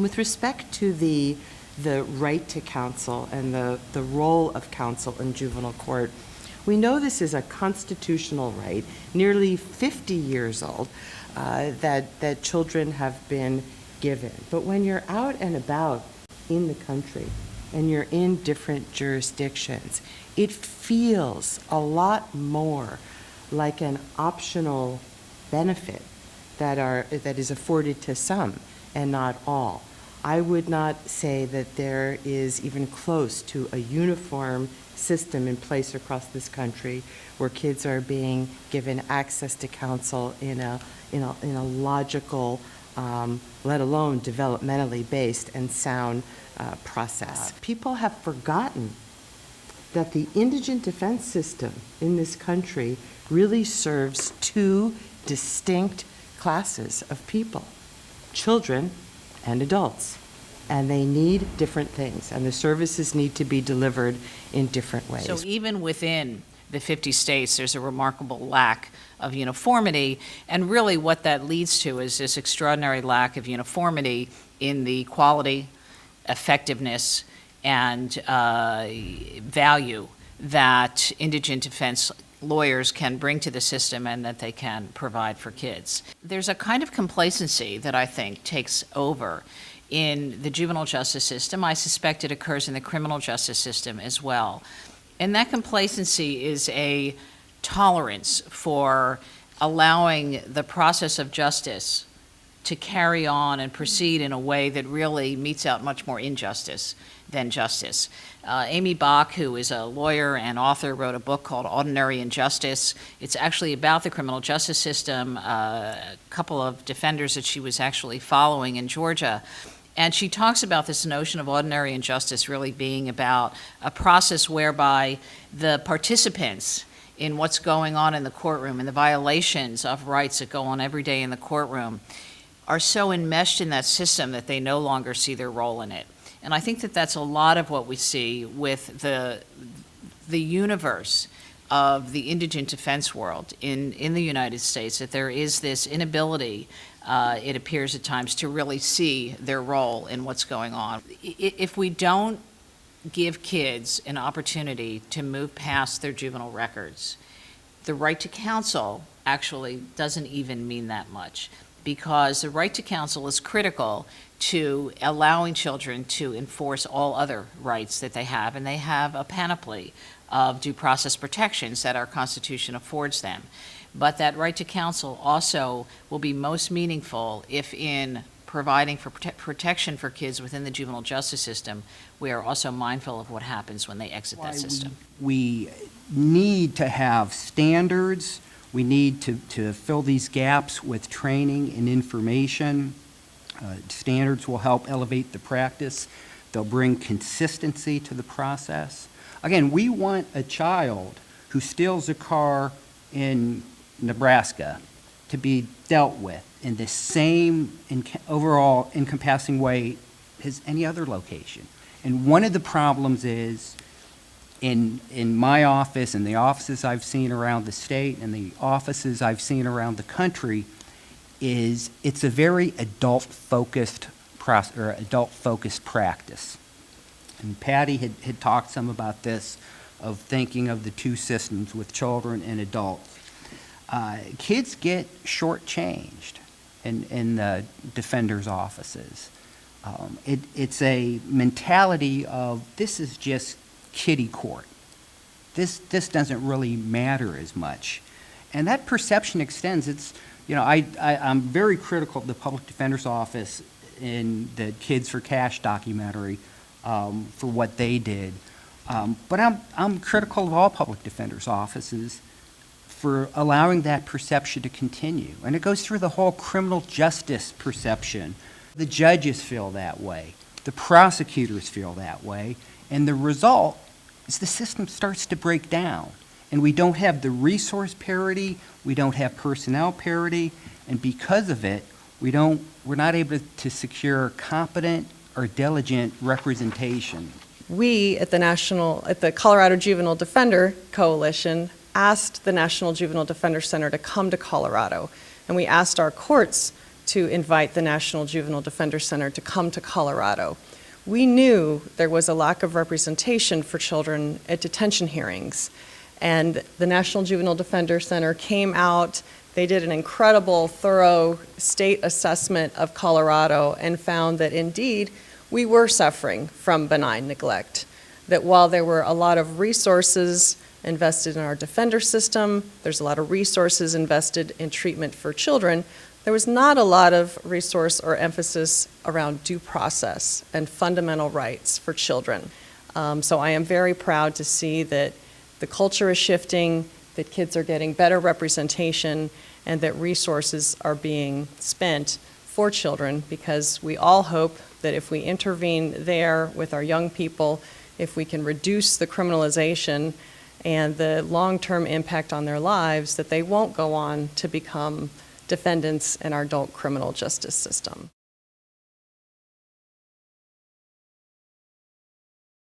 With respect to the right to counsel and the role of counsel in juvenile court, we know this is a constitutional right, nearly 50 years old, that children have been given. But when you're out and about in the country and you're in different jurisdictions, it feels a lot more like an optional benefit that is afforded to some and not all. I would not say that there is even close to a uniform system in place across this country where kids are being given access to counsel in a logical, let alone developmentally based and sound process. People have forgotten that the indigent defense system in this country really serves two distinct classes of people, children and adults. And they need different things, and the services need to be delivered in different ways. So even within the 50 states, there's a remarkable lack of uniformity, and really what that leads to is this extraordinary lack of uniformity in the quality, effectiveness, and value that indigent defense lawyers can bring to the system and that they can provide for kids. There's a kind of complacency that I think takes over in the juvenile justice system. I suspect it occurs in the criminal justice system as well. And that complacency is a tolerance for allowing the process of justice to carry on and proceed in a way that really metes out much more injustice than justice. Amy Bach, who is a lawyer and author, wrote a book called Ordinary Injustice. It's actually about the criminal justice system, a couple of defenders that she was actually following in Georgia. And she talks about this notion of ordinary injustice really being about a process whereby the participants in what's going on in the courtroom and the violations of rights that go on every day in the courtroom are so enmeshed in that system that they no longer see their role in it. And I think that that's a lot of what we see with the universe of the indigent defense world in the United States, that there is this inability, it appears at times, to really see their role in what's going on. If we don't give kids an opportunity to move past their juvenile records, the right to counsel actually doesn't even mean that much, because the right to counsel is critical to allowing children to enforce all other rights that they have, and they have a panoply of due process protections that our Constitution affords them. But that right to counsel also will be most meaningful if in providing for protection for kids within the juvenile justice system, we are also mindful of what happens when they exit that system. We need to have standards. We need to fill these gaps with training and information. Standards will help elevate the practice. They'll bring consistency to the process. Again, we want a child who steals a car in Nebraska to be dealt with in the same overall encompassing way as any other location. And one of the problems is in my office and the offices I've seen around the state and the offices I've seen around the country is it's a very adult-focused process or adult-focused practice. And Patty had talked some about this, of thinking of the two systems with children and adults. Kids get shortchanged in the defender's offices. It's a mentality of, this is just kiddie court. This doesn't really matter as much. And that perception extends. It's, you know, I'm very critical of the public defender's office in the Kids for Cash documentary for what they did. But I'm critical of all public defender's offices for allowing that perception to continue. And it goes through the whole criminal justice perception. The judges feel that way. The prosecutors feel that way. And the result is the system starts to break down. And we don't have the resource parity, we don't have personnel parity, and because of it, we're not able to secure competent or diligent representation. We at the Colorado Juvenile Defender Coalition asked the National Juvenile Defender Center to come to Colorado, and we asked our courts to invite the National Juvenile Defender Center to come to Colorado. We knew there was a lack of representation for children at detention hearings, and the National Juvenile Defender Center came out. They did an incredible, thorough state assessment of Colorado and found that indeed we were suffering from benign neglect. That while there were a lot of resources invested in our defender system, there's a lot of resources invested in treatment for children, there was not a lot of resource or emphasis around due process and fundamental rights for children. So I am very proud to see that the culture is shifting, that kids are getting better representation, and that resources are being spent for children, because we all hope that if we intervene there with our young people, if we can reduce the criminalization and the long-term impact on their lives, that they won't go on to become defendants in our adult criminal justice system.